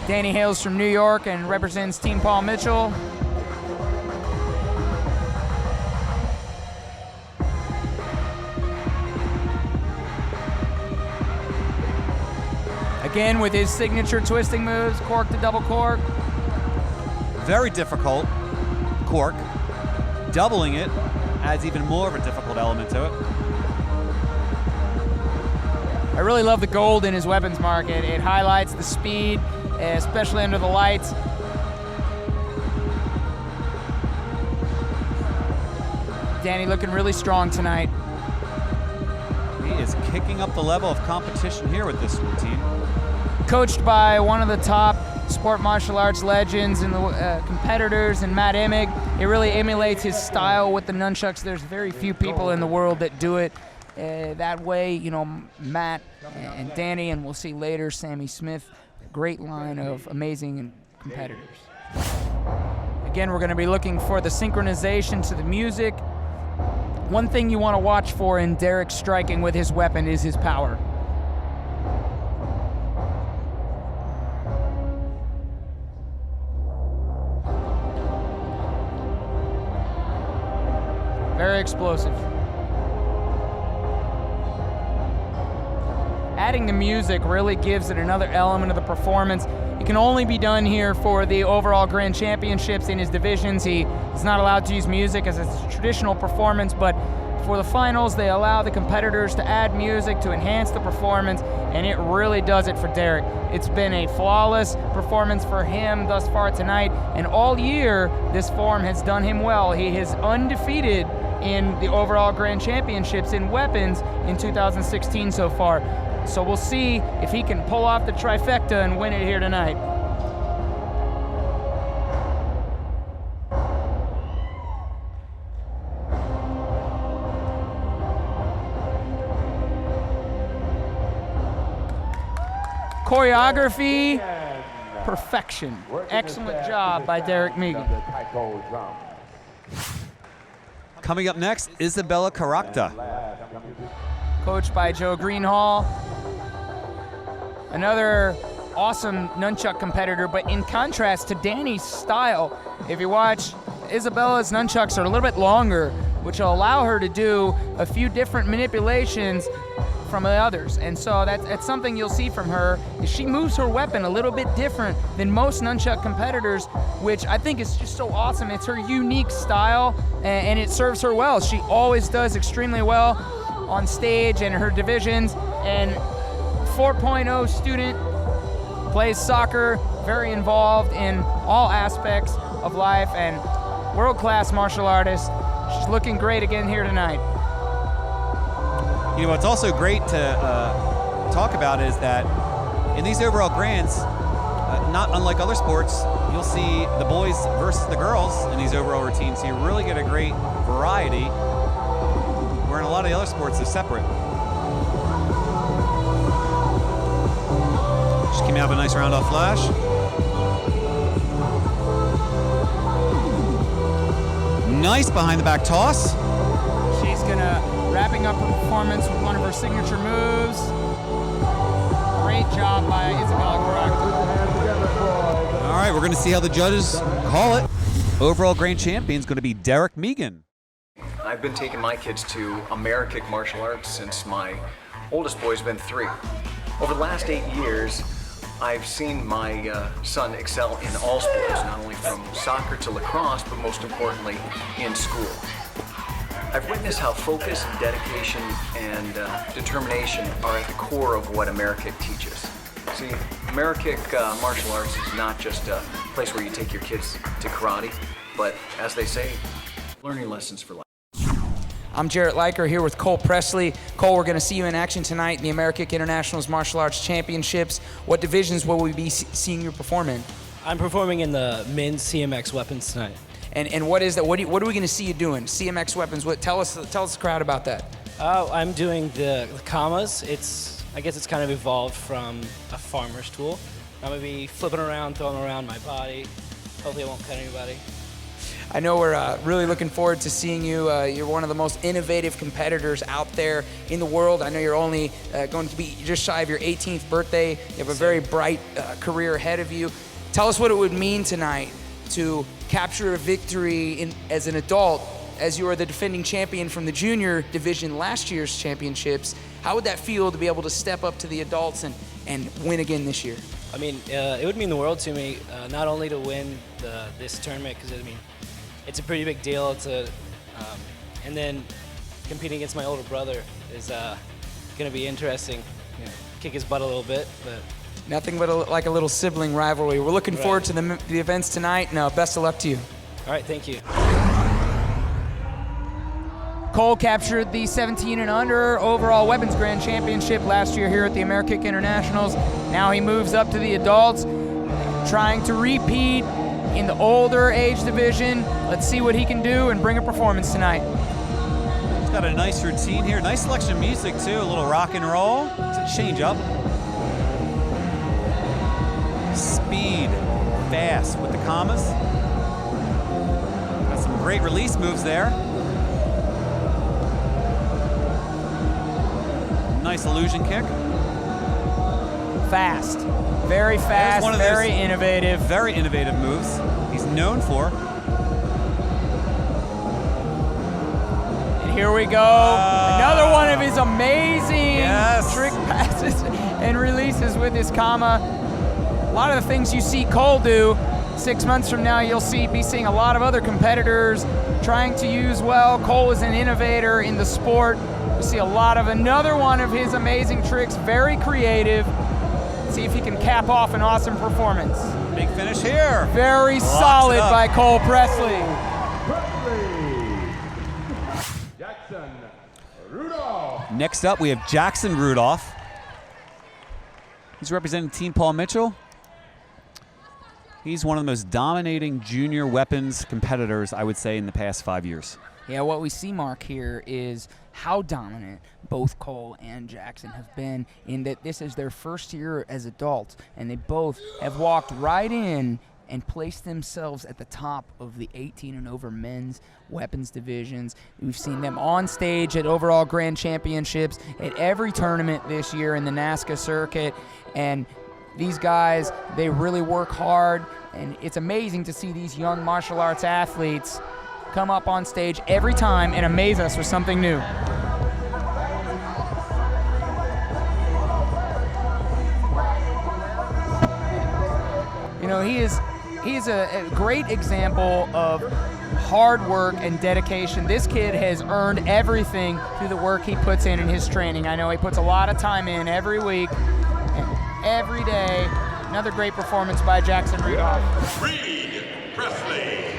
Danny hails from New York and represents Team Paul Mitchell. Again with his signature twisting moves, cork to double cork. Very difficult cork. Doubling it adds even more of a difficult element to it. I really love the gold in his weapons market. It highlights the speed, especially under the lights. Danny looking really strong tonight. He is kicking up the level of competition here with this routine. Coached by one of the top sport martial arts legends and the competitors, and Matt Emig. It really emulates his style with the nunchucks. There's very few people in the world that do it that way. You know, Matt and Danny, and we'll see later Sammy Smith. Great line of amazing competitors. Again, we're going to be looking for the synchronization to the music. One thing you want to watch for in Derek's striking with his weapon is his power. Very explosive. Adding the music really gives it another element of the performance. It can only be done here for the overall grand championships in his divisions. He is not allowed to use music as it's a traditional performance, but for the finals, they allow the competitors to add music to enhance the performance, and it really does it for Derek. It's been a flawless performance for him thus far tonight, and all year, this form has done him well. He is undefeated in the overall grand championships in weapons in 2016 so far. So we'll see if he can pull off the trifecta and win it here tonight. Choreography, perfection. Excellent job by Derek Megan. Coming up next, Isabella Caracta. Coached by Joe Greenhall. Another awesome nunchuck competitor, but in contrast to Danny's style, if you watch, Isabella's nunchucks are a little bit longer, which will allow her to do a few different manipulations from the others. And so that's something you'll see from her, is she moves her weapon a little bit different than most nunchuck competitors, which I think is just so awesome. It's her unique style, and it serves her well. She always does extremely well on stage and her divisions, and 4.0 student, plays soccer, very involved in all aspects of life, and world-class martial artist. She's looking great again here tonight. You know, what's also great to talk about is that in these overall grands, not unlike other sports, you'll see the boys versus the girls in these overall routines, so you really get a great variety, where in a lot of the other sports they're separate. Just came out with a nice round off flash. Nice behind the back toss. She's gonna wrapping up her performance with one of her signature moves. Great job by Isabella Caracta. All right, we're gonna see how the judges call it. Overall grand champion is gonna be Derek Megan. I've been taking my kids to Amerikick martial arts since my oldest boy's been 3. Over the last 8 years, I've seen my son excel in all sports, not only from soccer to lacrosse, but most importantly, in school. I've witnessed how focus, dedication, and determination are at the core of what Amerikick teaches. See, Amerikick martial arts is not just a place where you take your kids to karate, but as they say, learning lessons for life. I'm Jarrett Liker here with Cole Presley. Cole, we're going to see you in action tonight in the Amerikick International's Martial Arts Championships. What divisions will we be seeing you perform in? I'm performing in the men's CMX weapons tonight. And what is that? What are we going to see you doing? CMX weapons. Tell us the crowd about that. I'm doing the kamas. I guess it's kind of evolved from a farmer's tool. I'm going to be flipping around, throwing around my body. Hopefully I won't cut anybody. I know we're really looking forward to seeing you. You're one of the most innovative competitors out there in the world. I know you're only going to be just shy of your 18th birthday. You have a very bright career ahead of you. Tell us what it would mean tonight to capture a victory as an adult, as you are the defending champion from the junior division last year's championships. How would that feel to be able to step up to the adults and win again this year? I mean, it would mean the world to me, not only to win this tournament, because I mean, it's a pretty big deal to, and then competing against my older brother is going to be interesting. You know, kick his butt a little bit, but nothing but like a little sibling rivalry. We're looking forward to the events tonight, and best of luck to you. All right, thank you. Cole captured the 17 and under overall weapons grand championship last year here at the Amerikick Internationals. Now he moves up to the adults, trying to repeat in the older age division. Let's see what he can do and bring a performance tonight. He's got a nice routine here. Nice selection of music too, a little rock and roll. It's a change up. Speed, fast with the commas. Got some great release moves there. Nice illusion kick. Fast, very fast, very innovative. Very innovative moves he's known for. And here we go. Another one of his amazing trick passes and releases with his comma. A lot of the things you see Cole do, 6 months from now you'll be seeing a lot of other competitors trying to use well. Cole is an innovator in the sport. We see another one of his amazing tricks, very creative. See if he can cap off an awesome performance. Big finish here. Very solid by Cole Presley. Jackson Rudolph. Next up, we have Jackson Rudolph. He's representing Team Paul Mitchell. He's one of the most dominating junior weapons competitors, I would say, in the past 5 years. Yeah, what we see, Mark, here is how dominant both Cole and Jackson have been, in that this is their first year as adults, and they both have walked right in and placed themselves at the top of the 18 and over men's weapons divisions. We've seen them on stage at overall grand championships, at every tournament this year in the NASCA circuit, and these guys, they really work hard, and it's amazing to see these young martial arts athletes come up on stage every time and amaze us with something new. You know, he is a great example of hard work and dedication. This kid has earned everything through the work he puts in his training. I know he puts a lot of time in every week and every day. Another great performance by Jackson Rudolph. Reed Presley.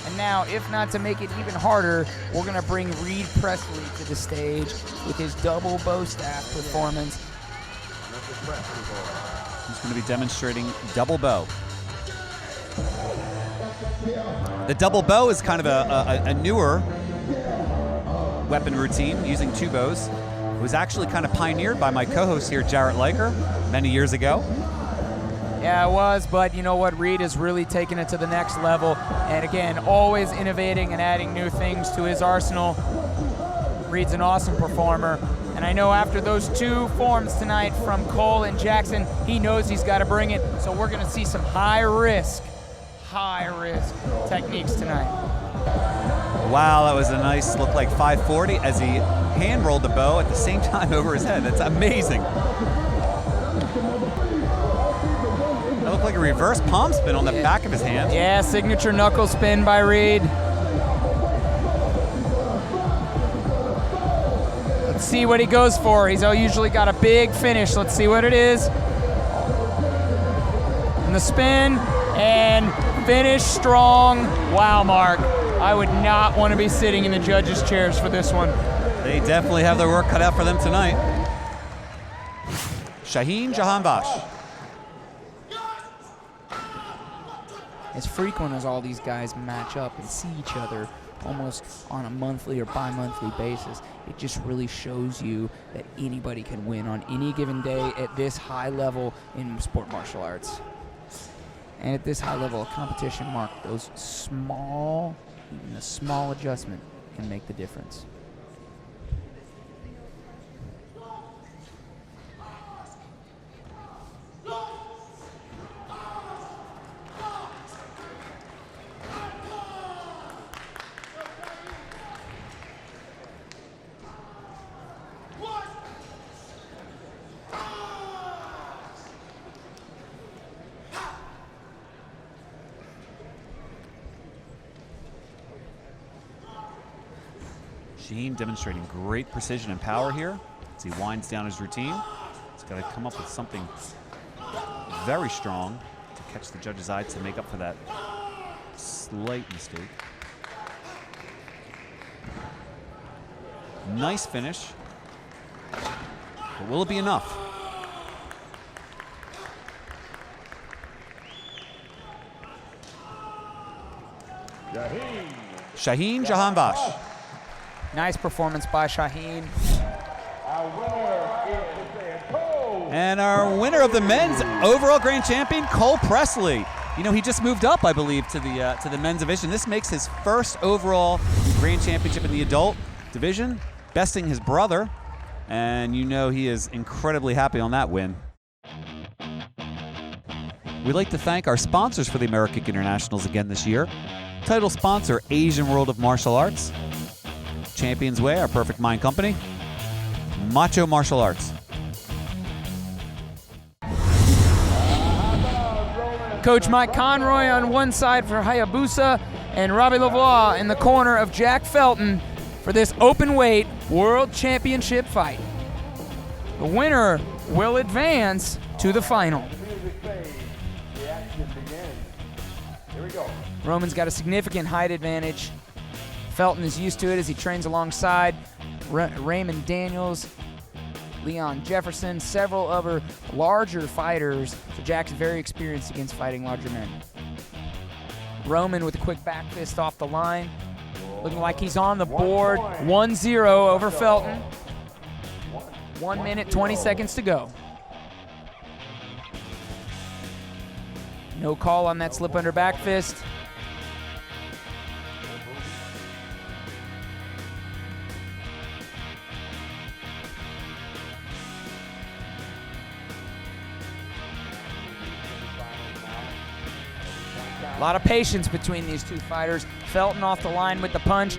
And now, if not to make it even harder, we're going to bring Reed Presley to the stage with his double bow staff performance. He's going to be demonstrating double bow. The double bow is kind of a newer weapon routine using two bows. It was actually kind of pioneered by my co-host here, Jarrett Liker, many years ago. Yeah, it was, but you know what? Reed has really taken it to the next level. And again, always innovating and adding new things to his arsenal. Reed's an awesome performer. And I know after those two forms tonight from Cole and Jackson, he knows he's got to bring it. So we're going to see some high-risk techniques tonight. Wow, that was a nice, looked like 540 as he hand rolled the bow at the same time over his head. That's amazing. That looked like a reverse palm spin on the back of his hand. Yeah, signature knuckle spin by Reed. Let's see what he goes for. He's usually got a big finish. Let's see what it is. And the spin, and finish strong. Wow, Mark. I would not want to be sitting in the judges' chairs for this one. They definitely have their work cut out for them tonight. Shaheen Jahanbash. As frequent as all these guys match up and see each other almost on a monthly or bi-monthly basis, it just really shows you that anybody can win on any given day at this high level in sport martial arts. And at this high level of competition, Mark, those small, even a small adjustment can make the difference. Shaheen demonstrating great precision and power here as he winds down his routine. He's got to come up with something very strong to catch the judge's eye to make up for that slight mistake. Nice finish, but will it be enough? Shaheen Jahanbakhsh. Nice performance by Shaheen. And our winner of the men's overall grand champion, Cole Presley. You know, he just moved up, I believe, to the men's division. This makes his first overall grand championship in the adult division, besting his brother. And you know he is incredibly happy on that win. We'd like to thank our sponsors for the Amerikick Internationals again this year. Title sponsor, Asian World of Martial Arts. Champions Way, our Perfect Mind company. Macho Martial Arts. Coach Mike Conroy on one side for Hayabusa and Robbie Lavoie in the corner of Jack Felton for this open weight world championship fight. The winner will advance to the final. Roman's got a significant height advantage. Felton is used to it as he trains alongside Raymond Daniels, Leon Jefferson, several other larger fighters. So Jack's very experienced against fighting larger men. Roman with a quick back fist off the line. Looking like he's on the board. 1-0 over Felton. 1 minute, 20 seconds to go. No call on that slip under back fist. A lot of patience between these two fighters. Felton off the line with the punch.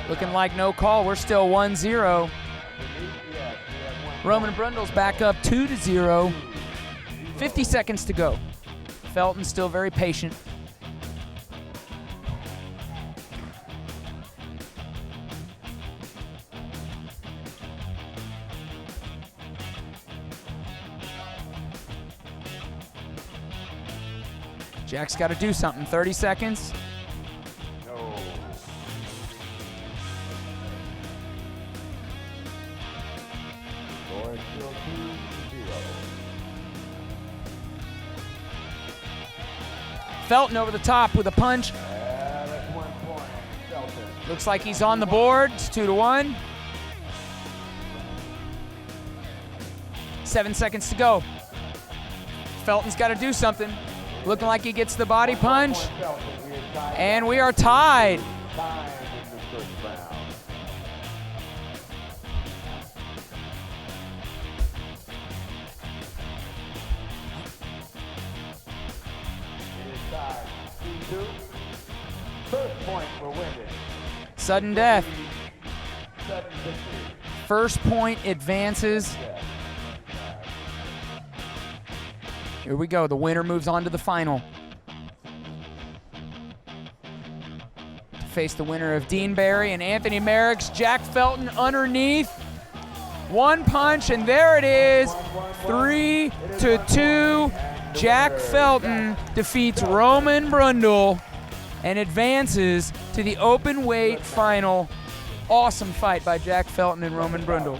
Looking like no call. We're still 1-0. Roman Brundle's back up 2-0. 50 seconds to go. Felton still very patient. Jack's got to do something. 30 seconds. No. Score is still 2-0. Felton over the top with a punch. That's 1 point. Felton. Looks like he's on the board. It's 2-1. 7 seconds to go. Felton's got to do something. Looking like he gets the body punch. And we are tied. Time in the first round. It is tied 2-2. First point for Wyndham. Sudden death. Sudden victory. First point advances. Here we go. The winner moves on to the final. To face the winner of Dean Barry and Anthony Merrick's Jack Felton underneath. One punch, and there it is. 3-2. Jack Felton defeats Roman Brundle and advances to the open weight final. Awesome fight by Jack Felton and Roman Brundle.